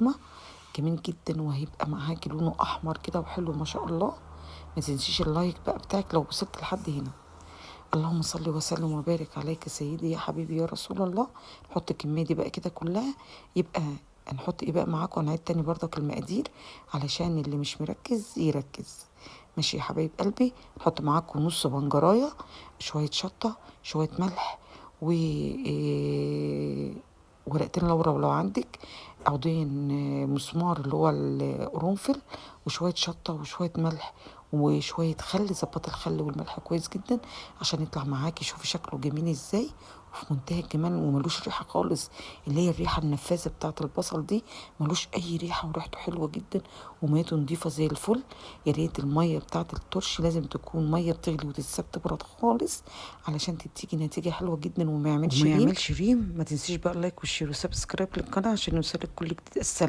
الفورمه جميل جدا، وهيبقى معاكي لونه احمر كده وحلو ما شاء الله. ما تنسيش اللايك بقى بتاعك لو وصلت لحد هنا. اللهم صل وسلم وبارك عليك سيدي يا حبيبي يا رسول الله. نحط الكميه دي بقى كده كلها. يبقى هنحط ايه بقى معاكم؟ هنعيد تاني برضك المقادير علشان اللي مش مركز يركز. ماشي يا حبايب قلبي. نحط معاكم نص بنجرايه، شويه شطه، شويه ملح، و ورقتين لورا ولو عندك، عودين مسمار اللي هو القرنفل، وشويه شطه وشويه ملح وشويه خل. ظبط الخل والملح كويس جدا عشان يطلع معاكي. شوفي شكله جميل ازاي وفي منتهى الجمال، وملوش ريحه خالص اللي هي الريحه النفاذه بتاعه البصل دي. ملوش اي ريحه وريحته حلوه جدا وميته نضيفه زي الفل. يا ريت الميه بتاعه الترش لازم تكون ميه بتغلي وتتساب تبرد خالص علشان تديكي نتيجه حلوه جدا وما يعملش ريم. ما تنسيش بقى اللايك والشير وسبسكرايب للقناه عشان يوصلك كل جديد. السلام.